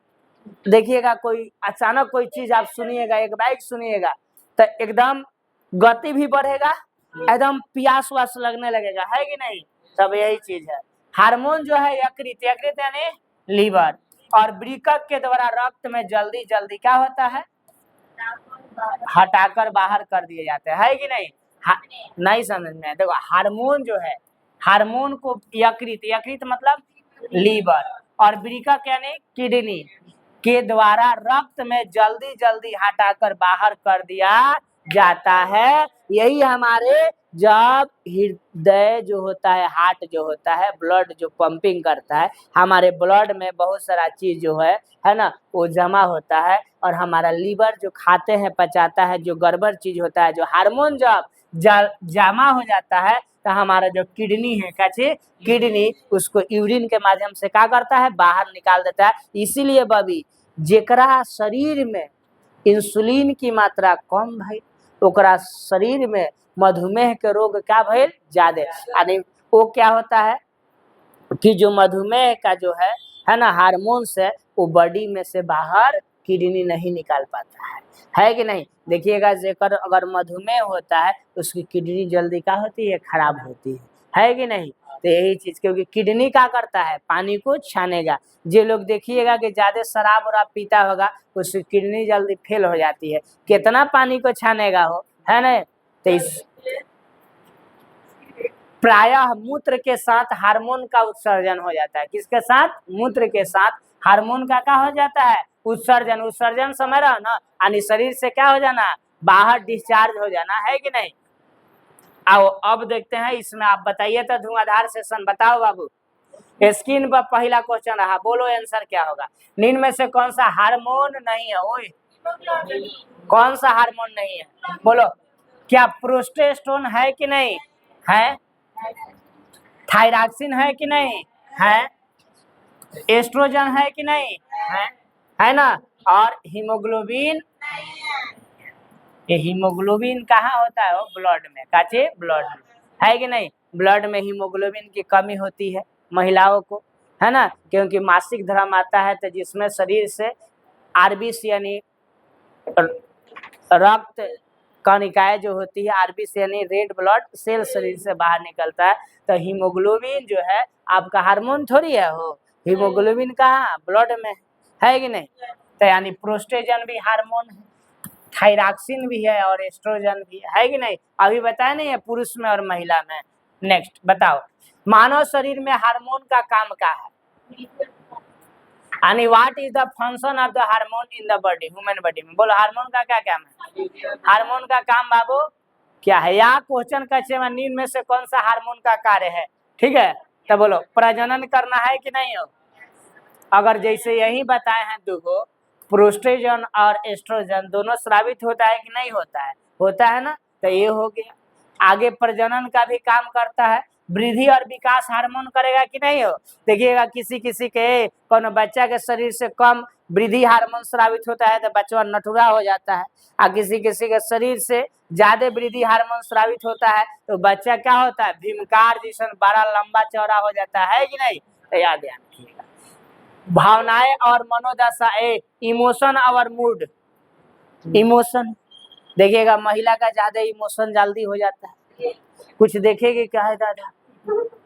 देखिएगा, कोई अचानक कोई चीज आप सुनिएगा, एक बाइक सुनिएगा, तो एकदम गति भी बढ़ेगा, एकदम प्यास वास लगने लगेगा, है कि नहीं? तब यही चीज है। हार्मोन जो है यकृत, यकृत यानी लीवर, और वृक्क के द्वारा रक्त में जल्दी जल्दी क्या होता है? हटाकर बाहर कर दिए जाते हैं, है कि नहीं? नहीं समझ में? देखो, हार्मोन जो है, हार्मोन को यकृत, यकृत मतलब लीवर, और वृक्क यानी किडनी के द्वारा रक्त में जल्दी जल्दी हटाकर बाहर कर दिया जाता है। यही हमारे जब हृदय जो होता है, हार्ट जो होता है, ब्लड जो पंपिंग करता है, हमारे ब्लड में बहुत सारा चीज जो है ना, वो जमा होता है, और हमारा लीवर जो खाते हैं पचाता है, जो गड़बड़ चीज होता है, जो हार्मोन जब जमा हो जाता है, तो हमारा जो किडनी है, कैसे किडनी उसको यूरिन के माध्यम से क्या करता है? बाहर निकाल देता है। इसीलिए बबी, जेकरा शरीर में इंसुलिन की मात्रा कम भाई, ओकरा शरीर में मधुमेह के रोग क्या भइल? ज्यादा। यानी वो क्या होता है कि जो मधुमेह का जो है ना, हार्मोन से वो बॉडी में से बाहर किडनी नहीं निकाल पाता है कि नहीं? देखिएगा, जेकर अगर मधुमेह होता है, उसकी किडनी जल्दी क्या होती है? खराब होती है कि नहीं? तो यही चीज, क्योंकि किडनी क्या करता है? पानी को छानेगा। जे लोग देखिएगा कि ज्यादा शराब वराब पीता होगा, उसकी किडनी जल्दी फेल हो जाती है। कितना पानी को छानेगा हो, है ना? तो इस प्रायः मूत्र के साथ हार्मोन का उत्सर्जन हो जाता है। किसके साथ? मूत्र के साथ हार्मोन का क्या हो जाता है? उत्सर्जन। उत्सर्जन समझ रहा हो ना? यानी शरीर से क्या हो जाना? बाहर डिस्चार्ज हो जाना, है कि नहीं? आओ अब देखते हैं इसमें, आप बताइए तो धुआंधार सेशन। बताओ बाबू, स्क्रीन पर पहला क्वेश्चन रहा, बोलो आंसर क्या होगा? निम्न में से कौन सा हार्मोन नहीं है? ओए, कौन सा हार्मोन नहीं है? बोलो। क्या प्रोस्टेस्टोन है कि नहीं है? थायरॉक्सिन है कि नहीं है? एस्ट्रोजन है कि नहीं है ना? और हीमोग्लोबिन, ये हीमोग्लोबिन कहाँ होता है? वो ब्लड में, काचे ब्लड में, है कि नहीं? ब्लड में हीमोग्लोबिन की कमी होती है महिलाओं को, है ना? क्योंकि मासिक धर्म आता है, तो जिसमें शरीर से आरबीसी यानी रक्त कणिकाएं जो होती है, आरबीसी यानी रेड ब्लड सेल शरीर से बाहर निकलता है। तो हीमोग्लोबिन जो है आपका हार्मोन थोड़ी है, हो हीमोग्लोबिन कहाँ? ब्लड में, है कि नहीं? तो यानी प्रोस्टेजन भी हार्मोन है, थायरॉक्सिन भी है, और एस्ट्रोजन भी है कि नहीं? अभी बताया नहीं है पुरुष में और महिला में। नेक्स्ट बताओ, मानव शरीर में हार्मोन का काम क्या है? यानी what is the function of the hormone in the body, human body में? बोलो, हार्मोन का क्या काम है? हार्मोन का काम बाबू क्या है? या क्वेश्चन कैसे में निम्न में से कौन सा हार्मोन का कार्य है? ठीक है, तो बोलो, प्रजनन करना है कि नहीं हो? अगर जैसे यही बताए हैं दुगो, प्रोस्टेजन और एस्ट्रोजन दोनों स्रावित होता है कि नहीं होता है? होता है ना? तो ये हो गया। आगे प्रजनन का भी काम करता है, वृद्धि और विकास हार्मोन करेगा कि नहीं हो? देखिएगा, किसी किसी के कौन बच्चा के शरीर से कम वृद्धि हार्मोन स्रावित होता है, तो बच्चा नटुरा हो जाता है, और किसी किसी के शरीर से ज्यादा वृद्धि हार्मोन स्रावित होता है तो बच्चा क्या होता है, भीमकार जैसा बड़ा लंबा चौड़ा हो जाता है कि नहीं। तो याद रखिएगा। भावनाएं और मनोदशा, इमोशन और मूड। इमोशन देखिएगा, महिला का ज्यादा इमोशन जल्दी हो जाता है। कुछ देखेगी क्या है, दादा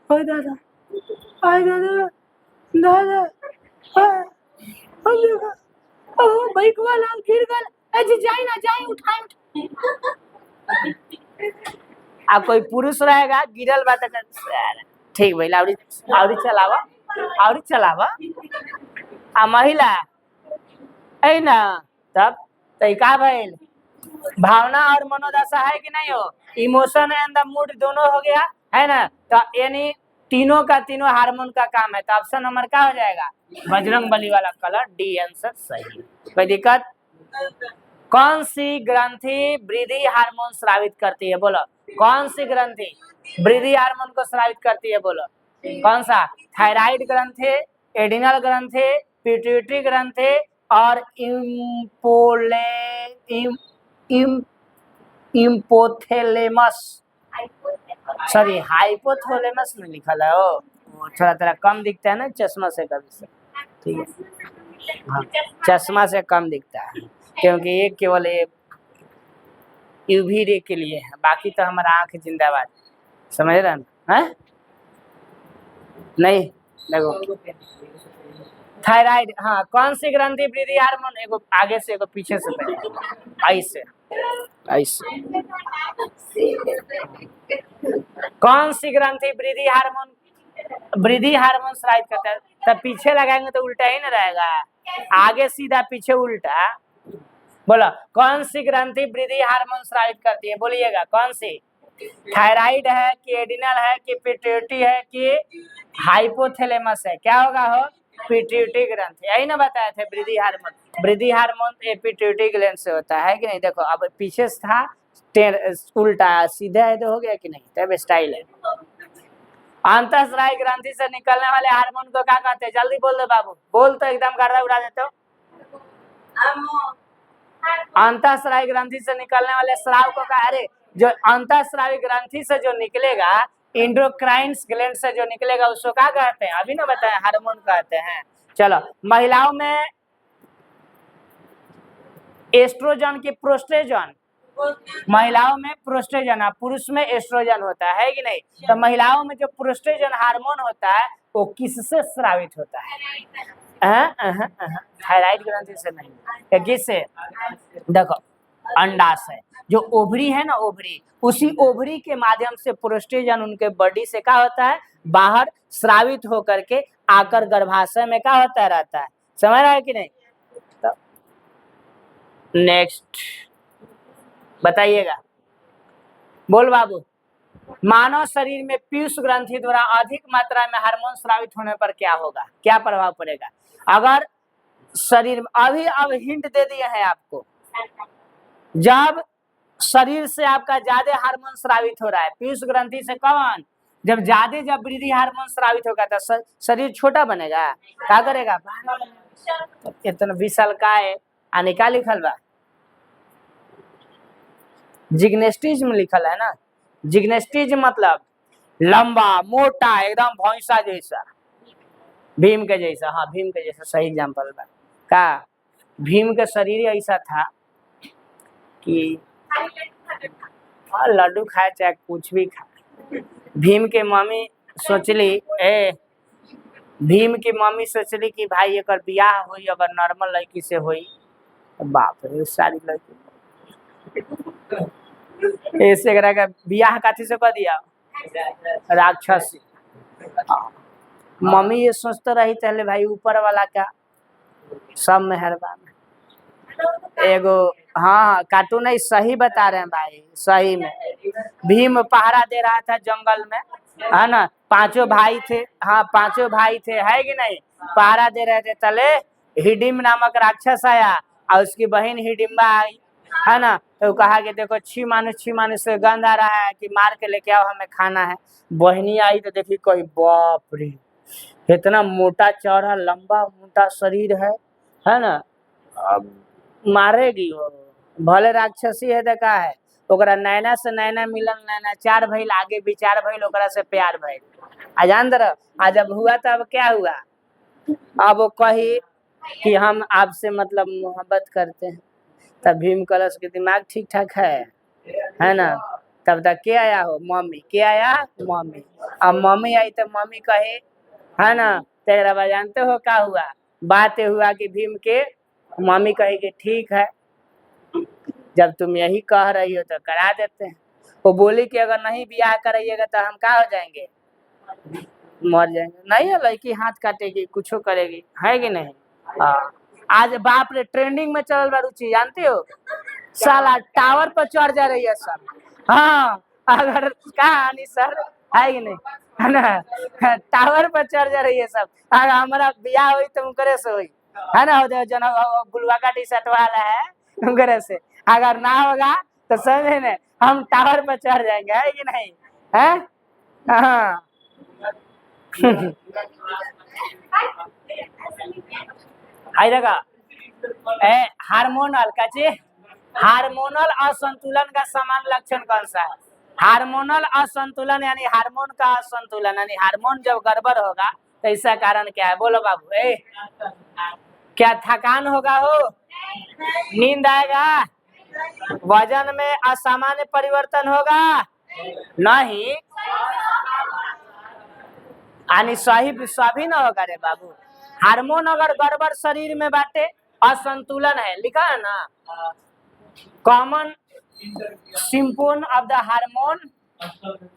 ओए दादा, आए दादा, दादा बाइक वाला गिर गल, अजी जाए ना जाए, उठाए अब कोई पुरुष रहेगा गिरल बात ठीक भैया, आवरी चलावा, आवरी चलावा। आ महिला है ना, तब तो का भइल, भावना और मनोदशा है कि नहीं हो, इमोशन एंड द मूड दोनों हो गया है ना। तो यानी तीनों का तीनों हार्मोन का काम है। तो ऑप्शन नंबर क्या हो जाएगा, बजरंग बली वाला कलर, डी आंसर सही। कोई दिक्कत। कौन सी ग्रंथि वृद्धि हार्मोन स्रावित करती है, बोलो कौन सी ग्रंथि वृद्धि हार्मोन को स्रावित करती है, बोलो कौन सा। थायराइड ग्रंथि, एडिनल ग्रंथि, पिट्यूटरी ग्रंथि और इम्पोथैलेमस, सॉरी हाइपोथैलेमस में लिखा है। वो थोड़ा थोड़ा कम दिखता है ना चश्मा से, कभी से ठीक है। हाँ, चश्मा से कम दिखता है क्योंकि ये केवल यूवी रे के लिए है, बाकी तो हमारा आंख जिंदाबाद, समझ रहे ना है? नहीं देखो थायराइड, हाँ कौन सी ग्रंथि वृद्धि हार्मोन, एगो आगे से एगो पीछे से, पहले ऐसे ऐसे, कौन सी ग्रंथि वृद्धि हार्मोन स्रावित करता है। तब पीछे लगाएंगे तो उल्टा ही ना रहेगा, आगे सीधा पीछे उल्टा। बोलो कौन सी ग्रंथि वृद्धि हार्मोन स्रावित करती है, बोलिएगा कौन सी। थायराइड है कि एडिनल है कि पिट्यूटरी है कि हाइपोथैलेमस है, क्या होगा हो, पिट्यूटरी ग्रंथि। यही ना बताए थे वृद्धि हार्मोन पिट्यूटरी ग्लैंड से होता है कि नहीं। देखो अब पीछे से था उल्टा, सीधा है तो हो गया कि नहीं, तब स्टाइल है। अंतःस्रावी ग्रंथि से निकलने वाले हार्मोन को क्या कहते हैं, जल्दी बोल दो बाबू, बोल तो एकदम गर्दा उड़ा देते हो। अंतःस्रावी ग्रंथि से निकलने वाले स्राव को क्या, अरे जो अंतःस्रावी ग्रंथि से जो निकलेगा, एंडोक्राइन ग्लैंड से जो निकलेगा उसको क्या कहते हैं, अभी ना बताया, हार्मोन कहते हैं। चलो महिलाओं में एस्ट्रोजन की प्रोस्टेजन, महिलाओं में प्रोस्टेजन, पुरुष में एस्ट्रोजन होता है कि नहीं। तो महिलाओं में जो प्रोस्टेजन हार्मोन होता है वो किससे स्रावित होता है, थायराइड ग्रंथि से नहीं, किससे, देखो अंडाशय, जो ओवरी है ना, ओवरी, उसी ओवरी के माध्यम से प्रोस्टेजन उनके बॉडी से क्या होता है, बाहर स्रावित होकर के आकर गर्भाशय में क्या होता रहता है, समझ रहा है कि नहीं। तो नेक्स्ट बताइएगा, बोल बाबू। मानव शरीर में पीयूष ग्रंथि द्वारा अधिक मात्रा में हार्मोन स्रावित होने पर क्या होगा, क्या प्रभाव पड़ेगा। अगर शरीर में अभी अब हिंट दे दिए हैं आपको, जब शरीर से आपका ज्यादा हार्मोन स्रावित हो रहा है, पीयूष ग्रंथि से कौन, जब वृद्धि हार्मोन स्रावित होगा तो शरीर छोटा बनेगा, क्या करेगा, इतना विशाल का है, आने का लिखल बा, जिग्नेस्टिज्म लिखल है ना। जिग्नेस्टिज्म मतलब लंबा मोटा एकदम भैंसा जैसा, भीम के जैसा, हाँ भीम के जैसा सही एग्जाम्पल बा का। भीम का शरीर ऐसा था कि लड्डू खाए चाहे कुछ भी खाए। भीम के मम्मी सोचली, भीम की मम्मी सोचली कि भाई एक बियाह हुई अगर नॉर्मल लड़की से हुई, बाप रे सारी लड़की ऐसे का बियाह काथी से कर दिया, राक्षस। मम्मी ये सोचते रही चले भाई ऊपर वाला का सब मेहरबान, एगो हाँ कार्टून नहीं सही बता रहे हैं भाई, सही में भीम पहरा दे रहा था जंगल में, है ना, पांचों भाई थे, हाँ पांचों भाई थे, है कि नहीं, पहरा दे रहे थे, तले हिडिम नामक राक्षस आया और उसकी बहन हिडिम्बा आई, है ना। तो कहा कि देखो छी मानुष से गंध आ रहा है कि मार के लेके आओ हमें खाना है। बहनी आई तो देखी कोई, बाप रे इतना मोटा चौड़ा लंबा मोटा शरीर है ना, अब मारेगी वो, भले राक्षसी है देखा है, ओकरा नैना से नैना मिलन, नैना चार भइल, आगे विचार भइल, ओकरा से प्यार भइल। आ जान दर आ जब हुआ तब क्या हुआ, अब वो कही कि हम आपसे मतलब मोहब्बत करते हैं, तब भीम कलश के दिमाग ठीक ठाक है ना। तब तक क्या आया हो, मम्मी क्या आया, मम्मी। अब मम्मी आई तो मम्मी कहे, है ना। तेरा बा जानते हो क्या हुआ, बात ये हुआ कि भीम के मम्मी कही कि ठीक है, जब तुम यही कह रही हो तो करा देते हैं। वो बोली कि अगर नहीं ब्याह कराइएगा तो हम क्या हो जाएंगे, मर जाएंगे। नहीं है, लड़की हाथ काटेगी, कुछ करेगी, है कि नहीं। हाँ, आज बाप रे ट्रेंडिंग में चल रहा रुचि, जानते हो, साला टावर पर चढ़ जा रही है सब। हाँ, अगर कहानी सर है कि नहीं, है ना, टावर पर चढ़ जा रही है सब। अगर हमारा ब्याह हुई तो उनकरे से हुई, है ना, जो गुलवा का टी शर्ट वाला है उनकरे से। अगर ना होगा तो समझे ना, हम टावर पर चढ़ जाएंगे, है कि नहीं, है। हाँ हाय देखा, हार्मोनल का चीज, हार्मोनल असंतुलन का समान लक्षण कौन सा है, हार्मोनल असंतुलन यानी हार्मोन का असंतुलन, यानी हार्मोन जब गड़बड़ होगा तो इसका कारण क्या है, बोलो बाबू। क्या थकान होगा हो, नींद आएगा, वजन में असामान्य परिवर्तन होगा, नहीं, यानी सभी ना होगा रे बाबू। हार्मोन अगर गड़बड़ शरीर में बाटे, असंतुलन है, लिखा है ना, common symptom of the hormone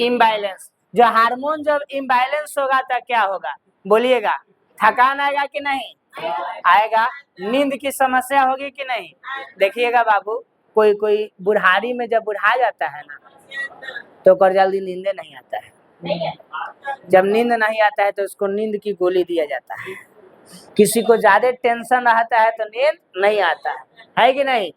imbalance. जो हार्मोन जब इम्बैलेंस होगा तो क्या होगा, बोलिएगा, थकान आएगा कि नहीं आएगा, नींद की समस्या होगी कि नहीं। देखिएगा बाबू, कोई कोई बुढ़ारी में जब बुढ़ा जाता है ना तो कर जल्दी नींद नहीं आता है, जब नींद नहीं आता है तो उसको नींद की गोली दिया जाता है। किसी को ज्यादा टेंशन रहता है तो नींद नहीं आता है कि नहीं।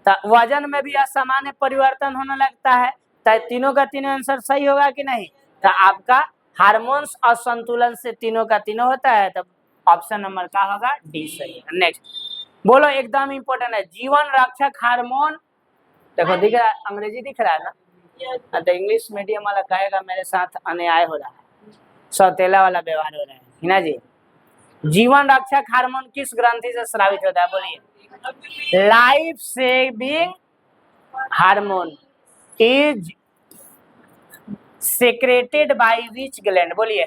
तो वजन में भी असामान्य परिवर्तन होने लगता है, तो तीनों का तीनों आंसर सही होगा कि नहीं। तो आपका हार्मोन्स असंतुलन से तीनों का तीनों होता है, तब ऑप्शन नंबर का होगा डी सही है। नेक्स्ट बोलो, एकदम इंपॉर्टेंट है, जीवन रक्षक हार्मोन। देखो दिख रहा है, अंग्रेजी दिख रहा है ना, तो इंग्लिश मीडियम वाला कहेगा मेरे साथ अन्याय हो रहा है, सौतेला वाला व्यवहार हो रहा है, हिना जी। जीवन रक्षक हार्मोन किस ग्रंथि से स्रावित होता है, बोलिए। Life saving hormone is secreted by which gland, बोलिए,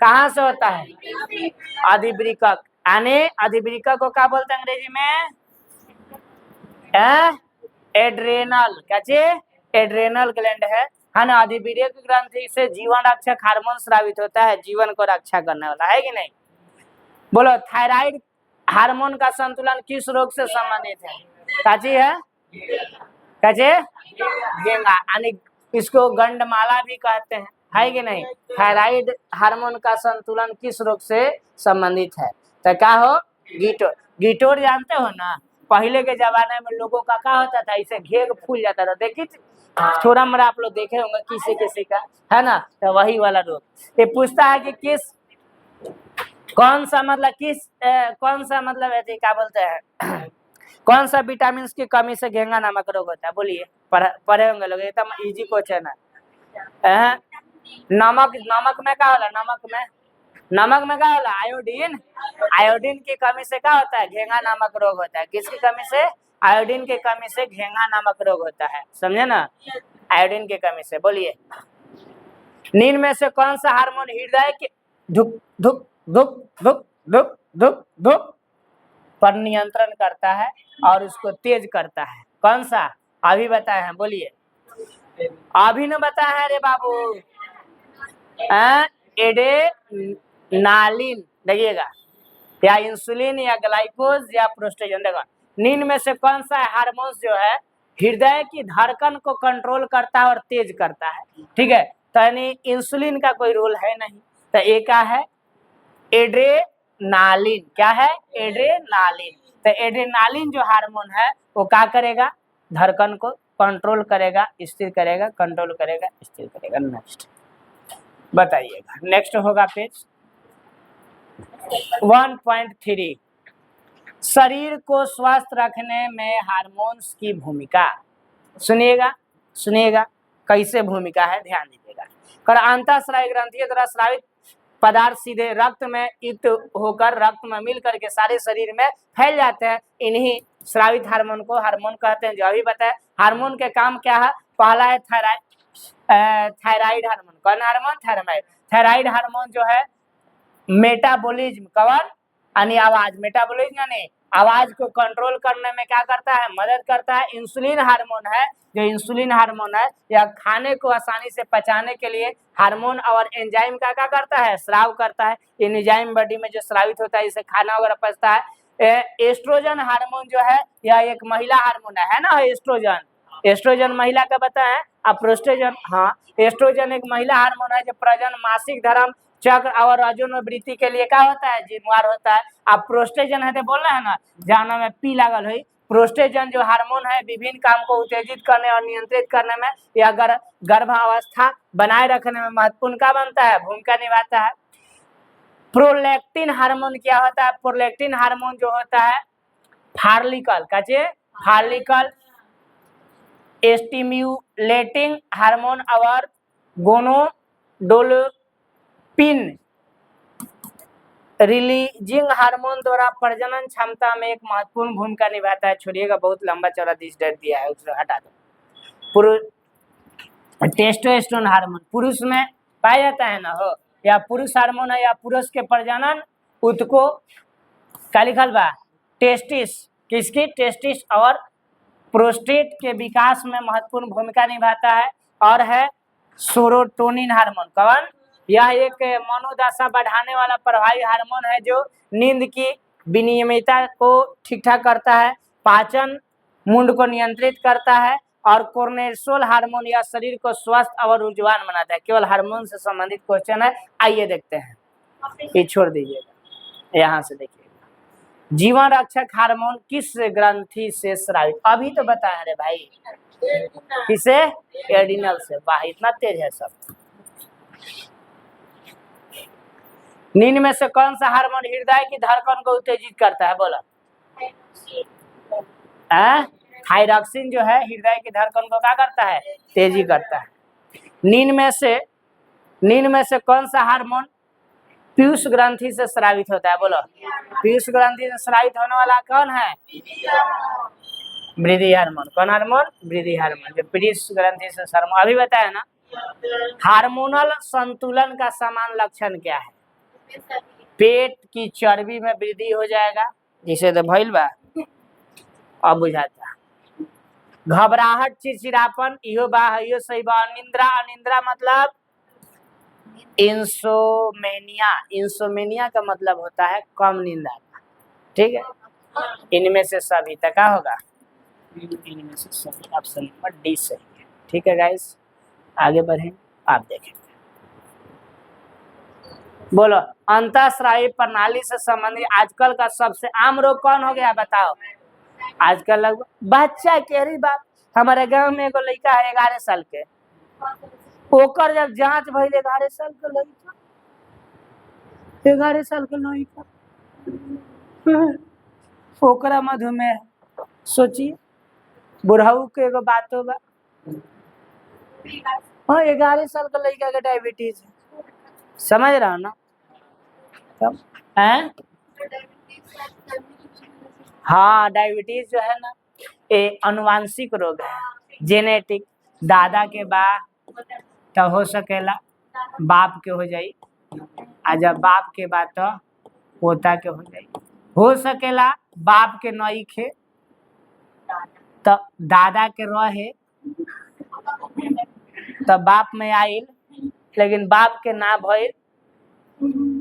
कहां से होता है, अधिवृक्क, यानी अधिवृक्क को क्या बोलते हैं अंग्रेजी में, एड्रेनल, क्या चीज, एड्रेनल ग्लैंड है ना। अधिवृक्क ग्रंथि से जीवन रक्षक हार्मोन स्रावित होता है, जीवन को रक्षा करने वाला, है कि नहीं। बोलो, थायराइड हार्मोन का संतुलन किस रोग से संबंधित है, काची है, काचे, गेंगा, यानी इसको गंडमाला भी कहते हैं, है कि नहीं। थायराइड हार्मोन का संतुलन किस रोग से संबंधित है, तो क्या हो, गिटोर। गिटोर जानते हो ना, पहले के जमाने में लोगों का क्या होता था, इसे घेग फूल जाता था, देखिए थोड़ा मोड़ा आप लोग देखे होंगे किसी किसी का, है ना। तो वही वाला रोग ये पूछता है कि किस, कौन सा मतलब किस कौन सा मतलब ऐसे क्या बोलते हैं कौन सा विटामिन की कमी से घेंगा नामक रोग होता है, बोलिए, पढ़े होंगे लोग, एकदम इजी क्वेश्चन है। नमक, नमक में क्या होला, नमक में क्या होला, आयोडीन, आयोडीन की कमी से क्या होता है, घेंगा नामक रोग होता है। किसकी कमी से, आयोडीन की कमी से घेंगा नामक रोग होता है, समझे ना, आयोडीन की कमी से। बोलिए, नींद में से कौन सा हार्मोन हृदय के धुक धुक धुक धुक धुक धुक धुक पर नियंत्रण करता है और उसको तेज करता है, कौन सा, अभी बताए हैं, बोलिए, अभी न बताया है रे बाबू, एड्रेनालिन, देखिएगा, या इंसुलिन या ग्लाइकोज या प्रोस्टेजन। देखो, नींद में से कौन सा हार्मोन्स जो है हृदय की धड़कन को कंट्रोल करता है और तेज करता है, ठीक है। तो यानी इंसुलिन का कोई रोल है नहीं, तो एक का है एड्रेनालिन, क्या है, एड्रेनालिन। तो एड्रेनालिन जो हार्मोन है वो क्या करेगा, धड़कन को कंट्रोल करेगा, स्थिर करेगा, कंट्रोल करेगा, स्थिर करेगा। नेक्स्ट बताइएगा, नेक्स्ट होगा पेज 1.3, शरीर को स्वस्थ रखने में हार्मोन्स की भूमिका। सुनिएगा, सुनिएगा कैसे भूमिका है, ध्यान दीजिएगा। कर अंतःस्रावी ग्रंथियों द्वारा स्रावित पदार्थ सीधे रक्त में युक्त होकर रक्त में मिल करके सारे शरीर में फैल जाते हैं। इन्हीं स्रावित हार्मोन को हार्मोन कहते हैं। जो अभी बताया हार्मोन के काम क्या है, पहला है थायराइड हार्मोन। कौन हार्मोन? थायराइड। थायराइड हार्मोन जो है मेटाबॉलिज्म, कवन यानी आवाज, मेटाबॉलिज्म यानी आवाज को कंट्रोल करने में क्या करता है, मदद करता है। इंसुलिन हार्मोन है, जो इंसुलिन हार्मोन है यह खाने को आसानी से पचाने के लिए हार्मोन और एंजाइम का क्या करता है, स्राव करता है। एंजाइम बॉडी में जो स्रावित होता है, इसे खाना वगैरह पचता है। एस्ट्रोजन हार्मोन जो है यह एक महिला हार्मोन है ना। एस्ट्रोजन, एस्ट्रोजन महिला का बताया, अब प्रोस्टेजन, हाँ एस्ट्रोजन एक महिला हार्मोन है जो प्रजनन, मासिक धर्म चक्र और रजोनवृत्ति के लिए क्या होता है, जिम्मेवार होता है। अब प्रोस्टेजन है तो बोल रहे हैं ना, जाना में पी लागल हुई। प्रोस्टेजन जो हार्मोन है विभिन्न काम को उत्तेजित करने और नियंत्रित करने में या गर्भावस्था बनाए रखने में महत्वपूर्ण का बनता है, भूमिका निभाता है। प्रोलैक्टिन हार्मोन क्या होता है? प्रोलैक्टिन हार्मोन जो होता है फार्लिकल, फार्लिकल स्टिम्युलेटिंग हार्मोन और गोनोडोल्फिन रिलीजिंग हार्मोन द्वारा प्रजनन क्षमता में एक महत्वपूर्ण भूमिका निभाता है। छोड़िएगा, बहुत लंबा चौड़ा दिया है, उसे हटा दो। टेस्टोस्टेरोन हार्मोन पुरुष में पाया जाता है ना हो, या पुरुष हार्मोन है, या पुरुष के प्रजनन उत्को क्या लिखल बा, टेस्टिस, किसकी, टेस्टिस और प्रोस्टेट के विकास में महत्वपूर्ण भूमिका निभाता है। और है सेरोटोनिन हार्मोन, कौन? यह एक मनोदशा बढ़ाने वाला प्रभावी हार्मोन है जो नींद की विनियमितता को ठीक ठाक करता है, पाचन मूड को नियंत्रित करता है और कोर्टिसोल हार्मोन या शरीर को स्वस्थ और ऊर्जावान बनाता है। केवल हार्मोन से संबंधित क्वेश्चन है, आइए देखते हैं। ये छोड़ दीजिएगा, यहाँ से देखिएगा। जीवन रक्षक हार्मोन किस ग्रंथि से स्रावित? अभी तो बताया रे भाई, किसे? एड्रिनल से। वाह, इतना तेज है सब। निम्न में से कौन सा हार्मोन हृदय की धड़कन को उत्तेजित करता है? बोला, थायरॉक्सिन जो है हृदय की धड़कन को क्या करता है, तेजी करता है। निम्न में से कौन सा हार्मोन पीयूष ग्रंथि से स्रावित होता है? बोलो, पीयूष ग्रंथि से स्रावित होने वाला कौन है? वृद्धि हार्मोन। कौन हार्मोन? वृद्धि हार्मोन, जो पीयूष ग्रंथि से स्रावित। अभी बताया ना। हार्मोनल संतुलन का समान लक्षण क्या है? पेट की चर्बी में वृद्धि हो जाएगा, जिसे तो भइल बा, अब बुझाता। घबराहट, चिड़चिड़ापन, इहो बा, इहो सही बा। अनिद्रा, अनिद्रा मतलब इंसोमेनिया, इंसोमेनिया का मतलब होता है कम नींद आना, ठीक है। इनमें से सभी तक का होगा, इनमें से सभी, ऑप्शन नंबर डी सही है, ठीक है गाइस। आगे बढ़ें, आप देखें। बोलो, अंतःस्रावी प्रणाली से संबंधित आजकल का सबसे आम रोग कौन हो गया, बताओ? आजकल लगभग बच्चा के रही बात। हमारे गांव में एगो लड़का है 11 साल के, ओकर जब जांच भइल 11 साल के लड़का, 11 साल के लड़का, ओकरा मधुमेह। सोचिए, बुढ़ाऊ के एगो बात होगा। हाँ, 11 साल का लड़का के डायबिटीज है, समझ रहा हो ना? तब हैं, हाँ डायबिटीज जो है ना, ये अनुवांशिक रोग है, जेनेटिक। दादा के बाद तो हो सकेला बाप के हो जाई, आ जब बाप के बाद तो पोता के हो जाई। हो सकेला बाप के नई खे तो दादा के रहे तो बाप में आइल, लेकिन बाप के ना भइल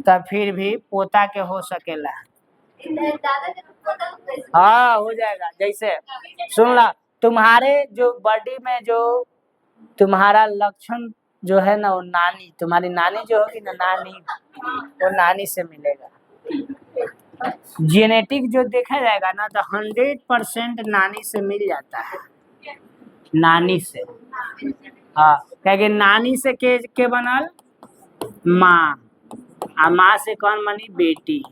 तो फिर भी पोता के हो सकेला। हाँ हो जाएगा। जैसे सुन ला, तुम्हारे जो बॉडी में जो तुम्हारा लक्षण जो है ना, वो नानी, तुम्हारी नानी जो होगी ना, नानी, वो नानी से मिलेगा। जेनेटिक जो देखा जाएगा ना, तो 100% नानी से मिल जाता है, नानी से। हाँ, क्या नानी से के बनल माँ, आ माँ से कौन बनी, बेटी,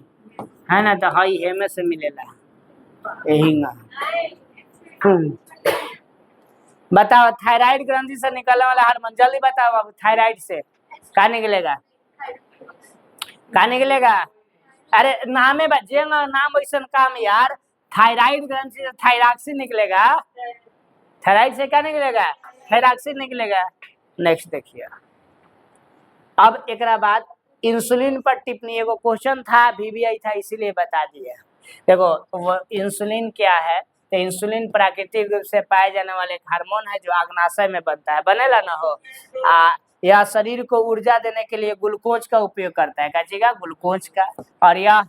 है ना। तो हई हेमे से मिलेला, यही ना। बताओ, थायराइड ग्रंथि से निकलने वाला हार्मोन, जल्दी बताओ बाबू, थायराइड से क्या निकलेगा? क्या निकलेगा? अरे नाम है बच्चे, नाम वैसा काम यार। थायराइड ग्रंथि से थायरॉक्सिन निकलेगा। थायराइड से क्या निकलेगा? थायरॉक्सिन निकलेगा। नेक्स्ट देखिए, अब एक बाद इंसुलिन पर टिप्पणी, एगो क्वेश्चन था वीवीआई था इसीलिए बता दिया। देखो वो इंसुलिन क्या है, तो इंसुलिन प्राकृतिक रूप से पाए जाने वाले हार्मोन है जो अग्नाशय में बनता है, बनेला ना हो। यह शरीर को ऊर्जा देने के लिए ग्लूकोज का उपयोग करता है, क्या चीज का? ग्लूकोज का। और यह